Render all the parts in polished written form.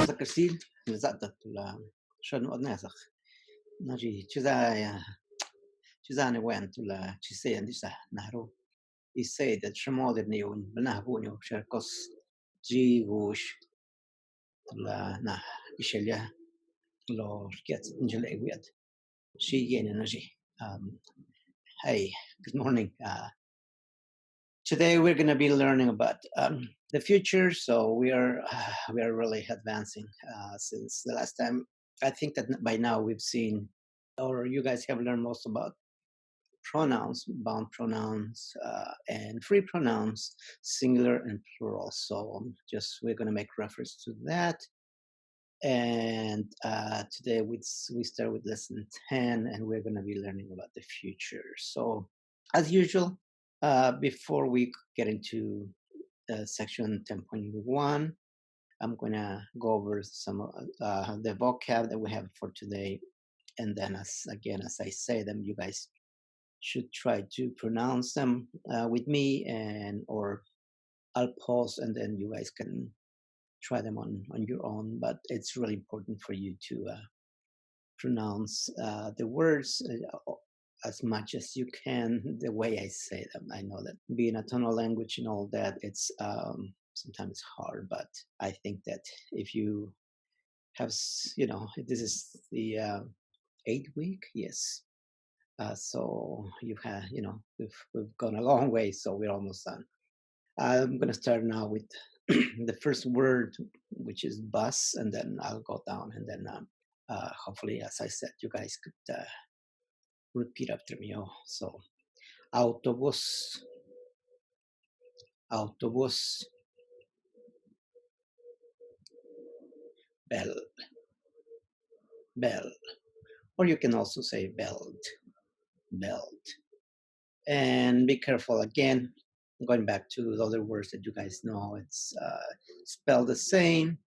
Zakersil, Zatat, la Shan Odnesach. Naji, Chizane went to la Chise and Disa, Nahru. He said that Shemod Neun, Benahunio, Sherkos, G. Wush, la Nah, Ishelia, Lo gets Angel Egwet. She gain energy. Hey, good morning. Today we're going to be learning about the future. So we are really advancing since the last time. I think that by now we've seen, or you guys have learned most about pronouns, bound pronouns, and free pronouns, singular and plural. So we're going to make reference to that. And today we start with lesson 10, and we're going to be learning about the future. So as usual, before we get into section 10.1, I'm going to go over some of the vocab that we have for today. And then as I say them, you guys should try to pronounce them with me, or I'll pause and then you guys can try them on your own. But it's really important for you to pronounce the words as much as you can the way I say them. I know that being a tonal language and all that, it's sometimes hard, but I think that if you have, this is the 8th week, yes. So you've had, we've gone a long way, so we're almost done. I'm going to start now with the first word, which is bus, and then I'll go down, and then hopefully, as I said, you guys could repeat after me. So autobus, autobus, bell, bell, or you can also say belt, belt. And be careful again, going back to the other words that you guys know, it's spelled the same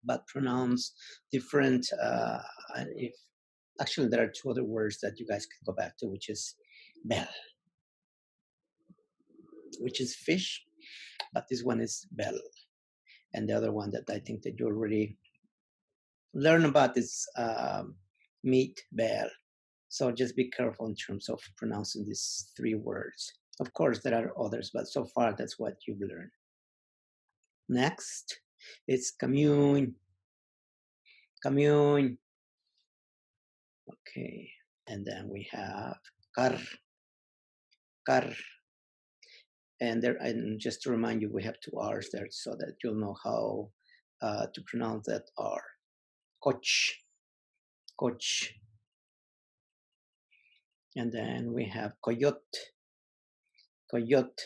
but pronounced different. If actually there are 2 other words that you guys can go back to, which is bell, which is fish, but this one is bell. And the other one that I think that you already learn about is meat, bell. So just be careful in terms of pronouncing these 3 words. Of course, there are others, but so far that's what you've learned. Next, it's commune, commune. Okay, and then we have car, car. And there, and just to remind you, we have 2 R's there so that you'll know how to pronounce that R. Coach, coach. And then we have coyote, coyote.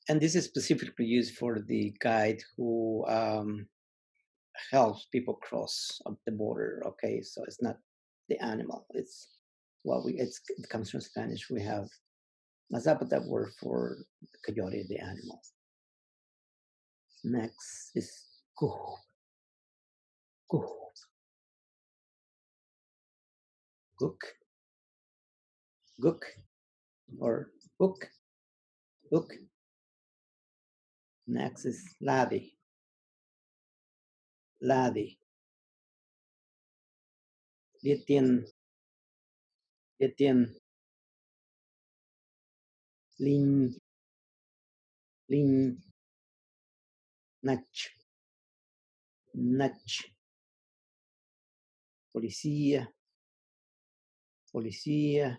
And this is specifically used for the guide who helps people cross up the border. Okay, so it's not the animal. It's it comes from Spanish. We have a Zapotec word for coyote, the animal. Next is cuj, cuj, gook, gook, or hook, hook. Next is laddie, laddie. Litien, litien. Lin, lin. Nach, nach. Policía, policía.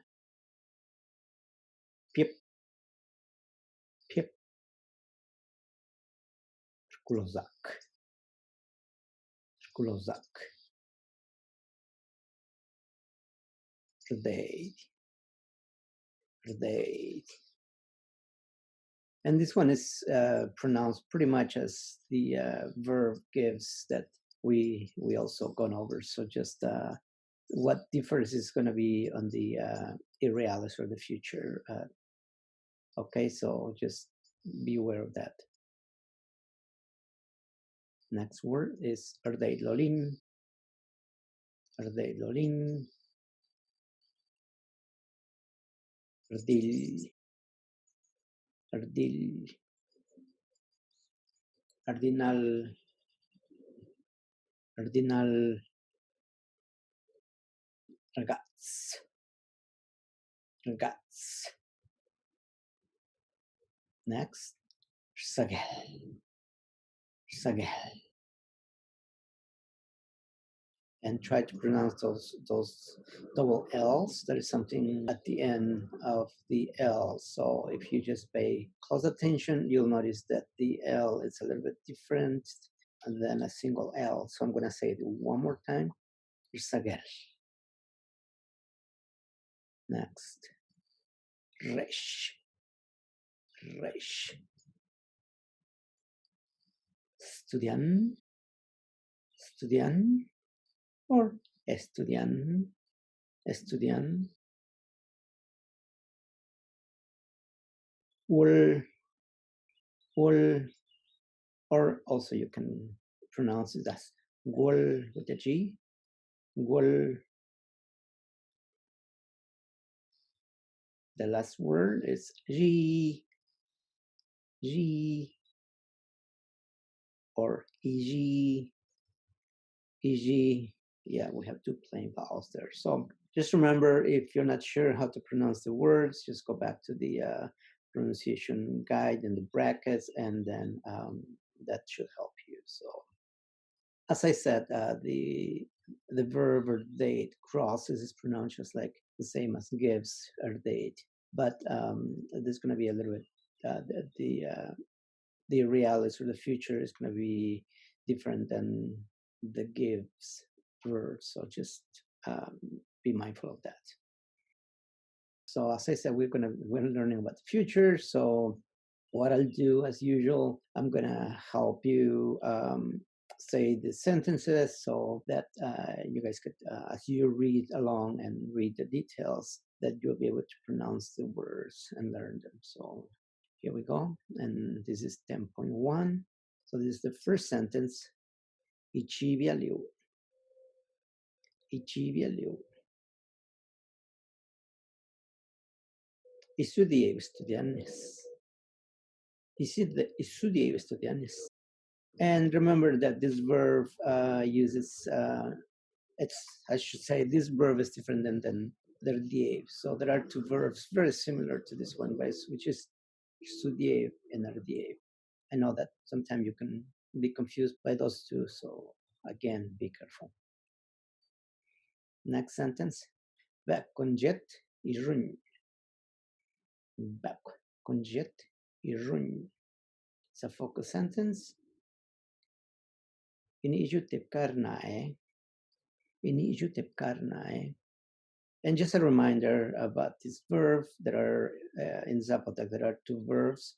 Pip, pip. Szkulozak, szkulozak. Rdate, rdate. And this one is pronounced pretty much as the verb gives that we also gone over. So just what differs is going to be on the irrealis or the future. Okay, so just be aware of that. Next word is ardeilolin, ardeilolin. ardil, ardil, ardinal, ardinal, ragazz, ragazz. Next, sagel, sagel. And try to pronounce those double L's. There is something at the end of the L. So if you just pay close attention, you'll notice that the L is a little bit different than a single L. So I'm going to say it one more time. Sagel. Next. Resh. Resh. Studian. Studian. Or estudian. Estudian. Ul. Ul. Or also you can pronounce it as gol with a G. Gol. The last word is G, G, or EG, EG. Yeah, we have two plain vowels there. So just remember, if you're not sure how to pronounce the words, just go back to the pronunciation guide and the brackets, and then that should help you. So, as I said, the verb or date crosses is pronounced just like the same as gives or date, but there's going to be a little bit the reality or the future is going to be different than the gives verb. So just be mindful of that. So as I said, we're learning about the future. So what I'll do, as usual, I'm gonna help you say the sentences so that you guys could, as you read along and read the details, that you'll be able to pronounce the words and learn them. So here we go. And this is 10.1. So this is the first sentence. Ichibia liu. Ichibia liu. Estudiei estudiantes. Estudiei estudiantes. And remember that this verb uses, I should say, this verb is different than the rdiev. So there are two verbs very similar to this one, guys, which is studiev and rdiev. I know that sometimes you can be confused by those two. So again, be careful. Next sentence. Back conjet irun. Back conjet irun. It's a focus sentence. Iniiju tepkarnae. Iniiju tepkarnae. And just a reminder about this verb, there are, in Zapotec, there are two verbs,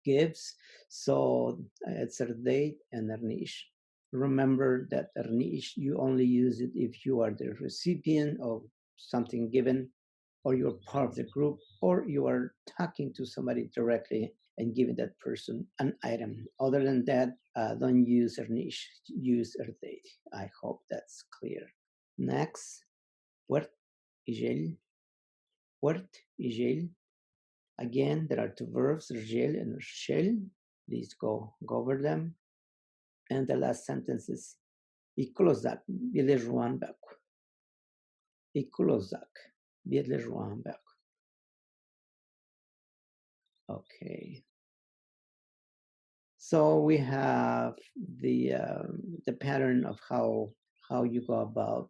gives. So it's erdeit and ernish. Remember that ernish, you only use it if you are the recipient of something given, or you're part of the group, or you are talking to somebody directly and giving that person an item. Other than that, don't use ernish, use erdeit. I hope that's clear. Next, puert, igel, puert, igel. Again, there are two verbs, rgel and rshel. Please go over them. And the last sentence is ikulozak, bile juan bak. Ikulozak, bile juan bak. Okay. So we have the pattern of how you go about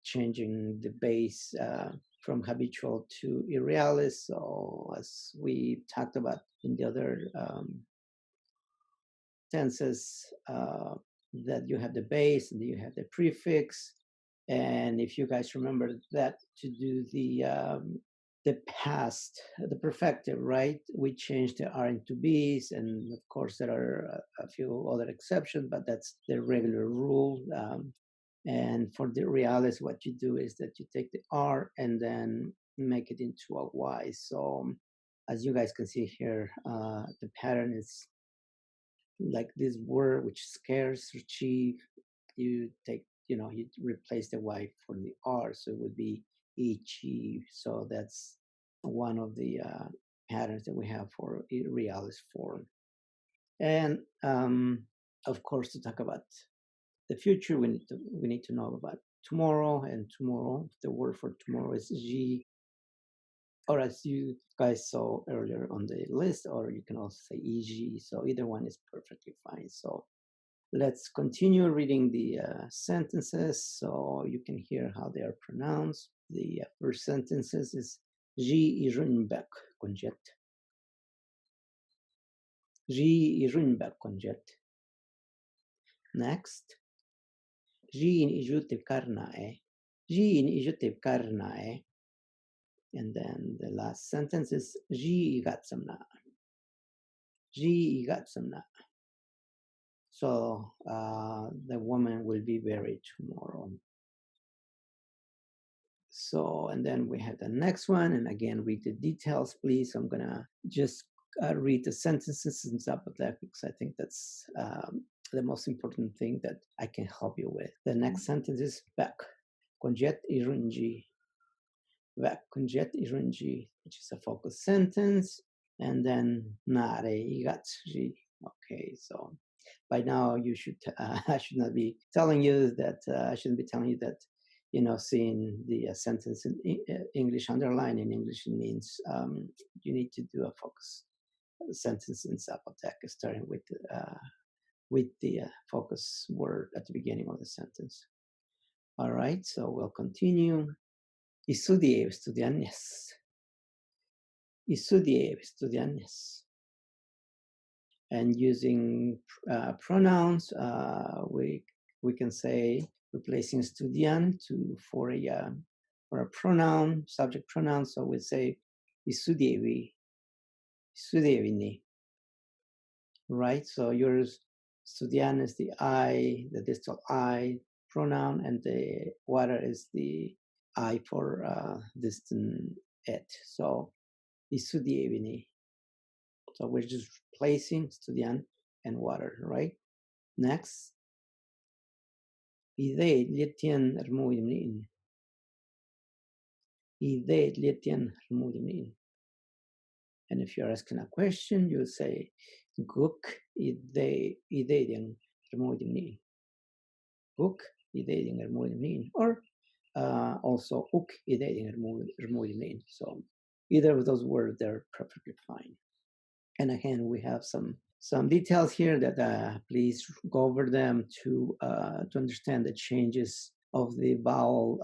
changing the base from habitual to irrealis. So as we talked about in the other tenses, that you have the base and you have the prefix. And if you guys remember that, to do the past, the perfective, right? We changed the R into B's, and of course there are a few other exceptions, but that's the regular rule. And for the realis, what you do is that you take the R and then make it into a Y. So as you guys can see here, the pattern is like this word, which scares, achieve, you take, you replace the Y for the R. So it would be ichi. So that's one of the patterns that we have for realis form. And of course, to talk about the future, we need to know about tomorrow. And tomorrow, the word for tomorrow is ji, or as you guys saw earlier on the list, or you can also say eg. So either one is perfectly fine. So let's continue reading the sentences so you can hear how they are pronounced. The first sentences is ji irunbek konjet. Ji irunbek konjet. Next, ji in ijutib karnae. Ji in ijutib karnae. And then the last sentence is ji igatsamna. Ji igatsamna. So the woman will be buried tomorrow. So, and then we have the next one. And again, read the details, please. I'm going to just read the sentences in Zapotec because I think that's the most important thing that I can help you with. The next sentence is back. Konjet irunji. Back. Konjet irunji, which is a focus sentence. And then nare igatsuji. Okay, so by now you should, I should not be telling you that, I shouldn't be telling you that, you know, seeing the sentence in English underlined in English means you need to do a focus sentence in Zapotec, starting with the focus word at the beginning of the sentence. All right, so we'll continue. Estudié, estudiantes. Estudié, estudiantes. And using pronouns, we can say replacing estudian for a pronoun, subject pronoun. So we'd say estudiavi, estudiavini, right? So yours, estudian is the I, the distal I pronoun, and the water is the I for distant it. So estudiavini. So we're just replacing estudian and water, right? Next. Idee lietian ermuidin. Idee lietian ermuidin. And if you're asking a question, you say guk ideen ermuidin. Guk ideen ermuidin. Or also uk ideen ermuidin. So either of those words, they're perfectly fine. And again, we have some details here that please go over them to understand the changes of the vowel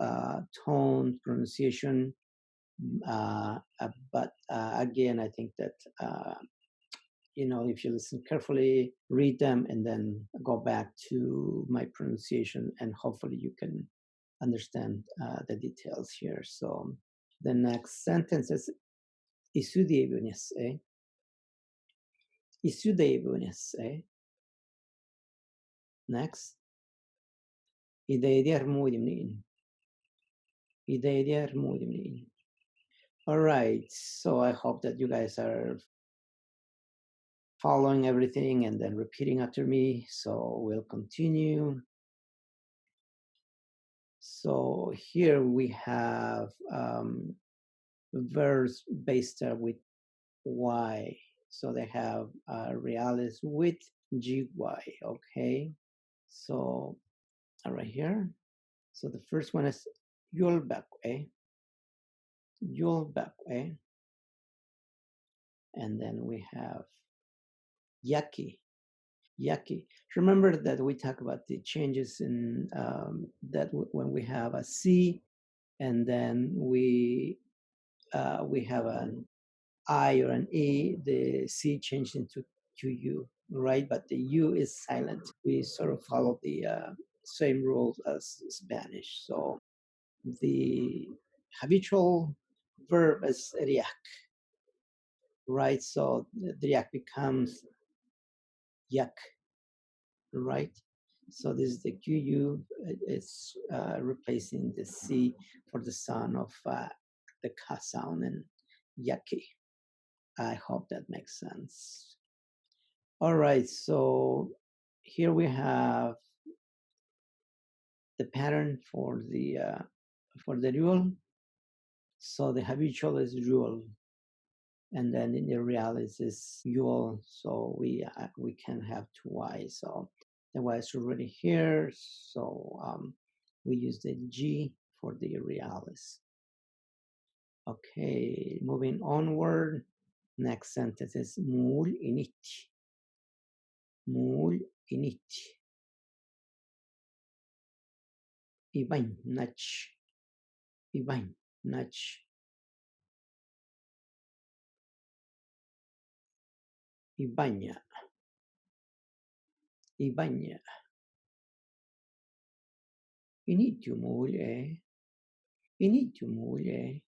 tone, pronunciation. But again, I think that, you know, if you listen carefully, read them, and then go back to my pronunciation, and hopefully you can understand the details here. So the next sentence is isudiebunus, eh? Isudiebunus, eh? Next. Ideider muidimnin. Ideider muidimnin. All right, so I hope that you guys are following everything and then repeating after me. So we'll continue. So here we have verbs based with Y. So they have realis with GY, okay? So right here. So the first one is yolbakwe. Yolbakwe. And then we have yaki. Yaki. Remember that we talk about the changes in that when we have a C and then we have an I or an E, the C changed into QU, right? But the U is silent. We sort of follow the same rules as Spanish. So the habitual verb is riak, right? So the riak becomes yak, right? So this is the QU, it's replacing the C for the sound of the ka sound and yaki. I hope that makes sense. All right, so here we have the pattern for the dual. So the habitual is Yule, and then in the realis is Yule. So we can have two Y's. So the Y is already here. So we use the G for the realis. Okay, moving onward. Next sentence is mul init. Mul init. Ibañ nach. Ibañ nach. Ibaña. Ibaña. Initio mul Initio mul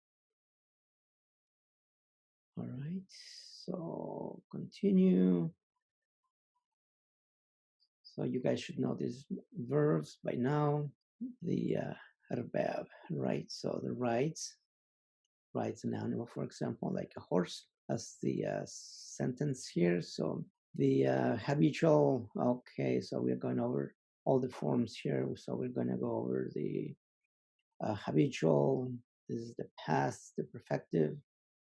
All right, so continue. So you guys should know these verbs by now. The arbab, right? So the rides an animal, for example, like a horse. That's the sentence here. So the habitual, okay, so we're going over all the forms here. So we're going to go over the habitual. This is the past, the perfective,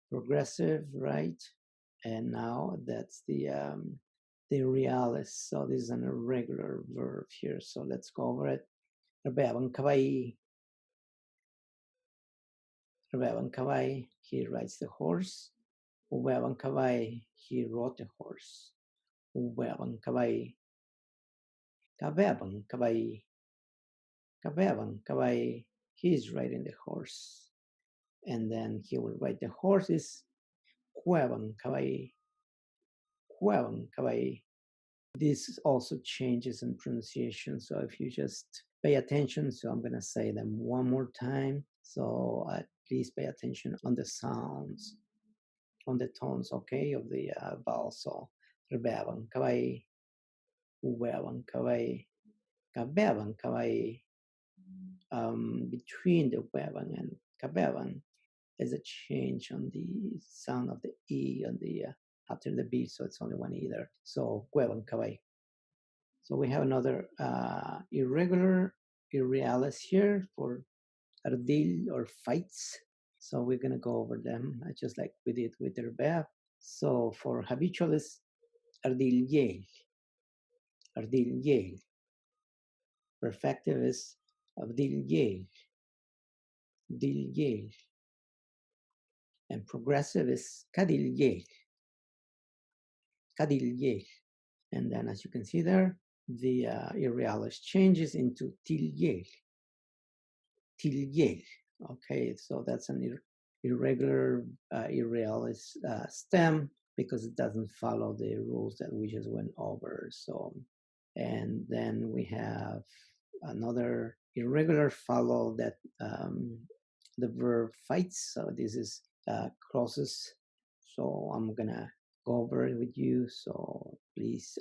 progressive, right? And now that's the realis. So this is an irregular verb here. So let's go over it. Rabban Kawai, he rides the horse. Rabban Kawai, he rode the horse. Rabban Kawai, Kababang Kawai, he's riding the horse. And then he will ride the horses. Huabang Kawai. This also changes in pronunciation. So if you just pay attention, so I'm going to say them one more time. So please pay attention on the sounds, on the tones, okay, of the vowel. So rebeban kawai, ubeban kawai, kabeban kawai. Between the ubeban and kabeban, there's a change on the sound of the E on the after the B, so it's only one E there. So huevan kawai. So we have another irregular irrealis here for ardil or fights. So we're going to go over them just like we did with the verb. So for habitual is ardil yel. Perfective is abdil yel. And progressive is kadil yel. And then as you can see there, the irrealis changes into til yel. Okay, so that's an irregular irrealis stem because it doesn't follow the rules that we just went over. So, and then we have another irregular follow that the verb fights. So this is crosses. So I'm gonna go over it with you. So please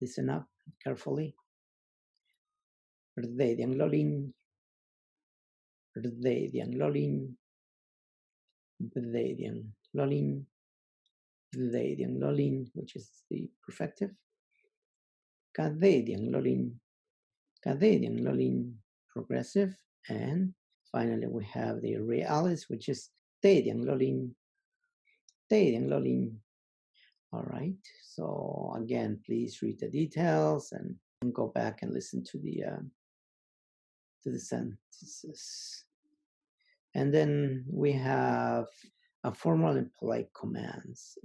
listen up carefully. Lolin, lolin, which is the perfective. Lolin, progressive. And finally, we have the realis, which is lolin. All right. So again, please read the details and go back and listen to the sentences. And then we have formal and polite commands.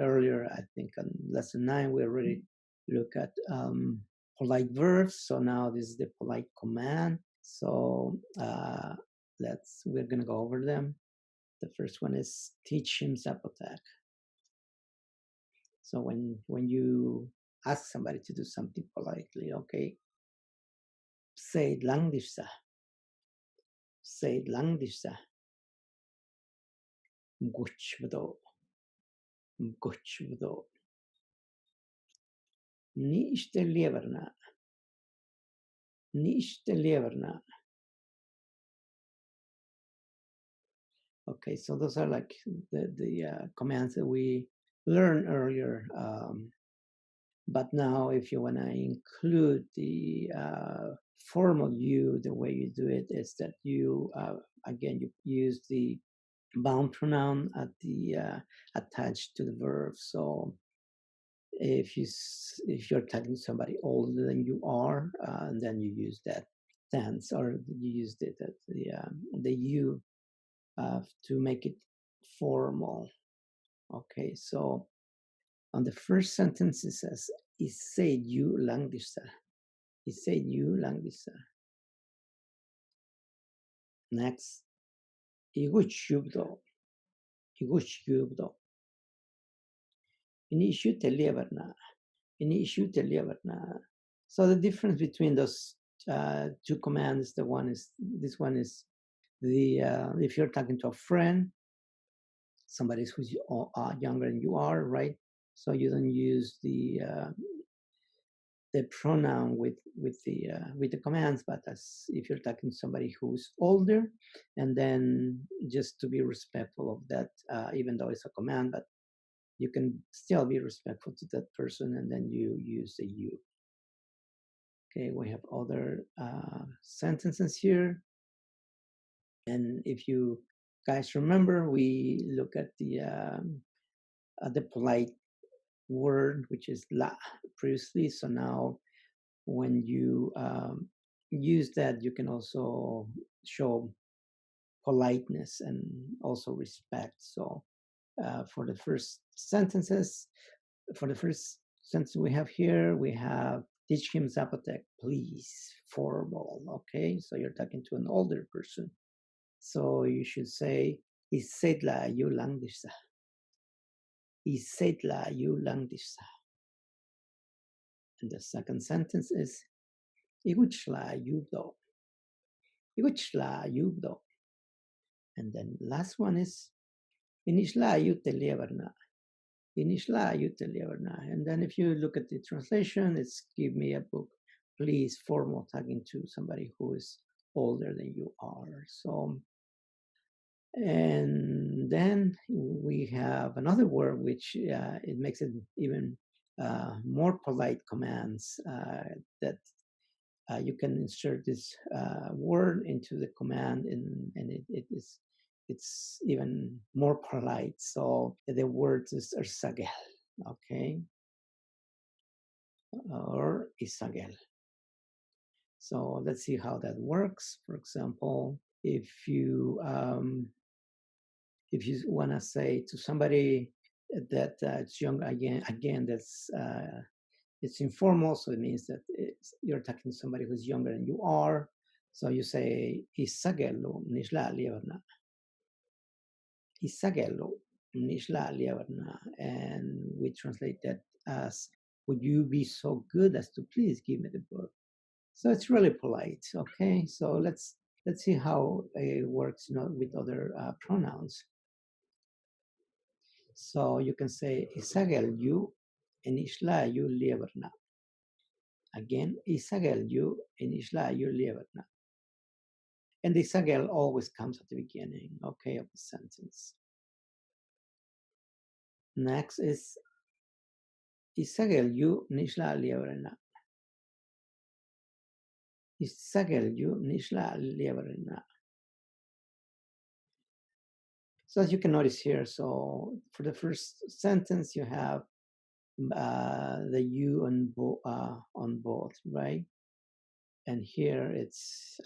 Earlier, I think on lesson 9, we already looked at polite verbs. So now this is the polite command. So we're going to go over them. The first one is teach him Zapotec. So when you ask somebody to do something politely, okay, say it langdishsa. Guchvdo. Ni ishte leverna. Okay, so those are like the commands that we learned earlier. But now if you want to include the formal you, the way you do it is that you, again, you use the bound pronoun at the attached to the verb. So if you're talking to somebody older than you are, then you use that tense, or you use the you to make it formal. Okay, so on the first sentence it says "Ise you lang disa." Ise you lang disa. Next, "Iguch yubdo." Iguch yubdo. Ini ishu televarna. Ini ishu televarna. So the difference between those two commands, this one is the if you're talking to a friend, somebody who's younger than you are, right? So you don't use the pronoun with the commands, but as if you're talking to somebody who's older, and then just to be respectful of that, even though it's a command, but you can still be respectful to that person, and then you use the you. Okay, we have other sentences here. And if you guys remember, we look at the polite word, which is la previously. So now when you use that, you can also show politeness and also respect. So for the first sentence we have here, we have teach him Zapotec, please, formal. Okay, so you're talking to an older person. So you should say, Isedla you lang disa. Isedla you lang disa. And the second sentence is, Iguchla yubdo. Iguchla yubdo. And then last one is, Inishla you televarna. Inishla you televarna. And then if you look at the translation, it's give me a book, please, formal, talking to somebody who is older than you are. So, and then we have another word which it makes it even more polite commands that you can insert this word into the command, and it's even more polite. So the word is ersagel, okay, or isagel. So let's see how that works. For example, if you want to say to somebody that it's young, again that's it's informal, so it means that you're talking to somebody who's younger than you are. So you say isagelo nishla liavarna. Isagelo nishla liavarna, and we translate that as, would you be so good as to please give me the book? So it's really polite. Okay, so let's see how it works, with other pronouns. So you can say isagel you and ishla you lieverna. Again, isagel you and ishla you lieverna. And the isagel always comes at the beginning, okay, of the sentence. Next is isagel you nishla lieverna. Isagel you nishla lieverna. So as you can notice here, so for the first sentence, you have the you on both, right? And here it's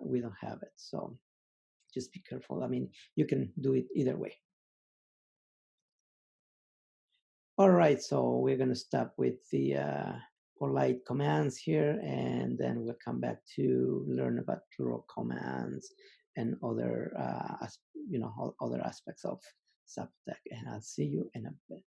we don't have it, so just be careful. I mean, you can do it either way. All right, so we're going to stop with the polite commands here, and then we'll come back to learn about plural commands and other other aspects of Zapotec. And I'll see you in a bit.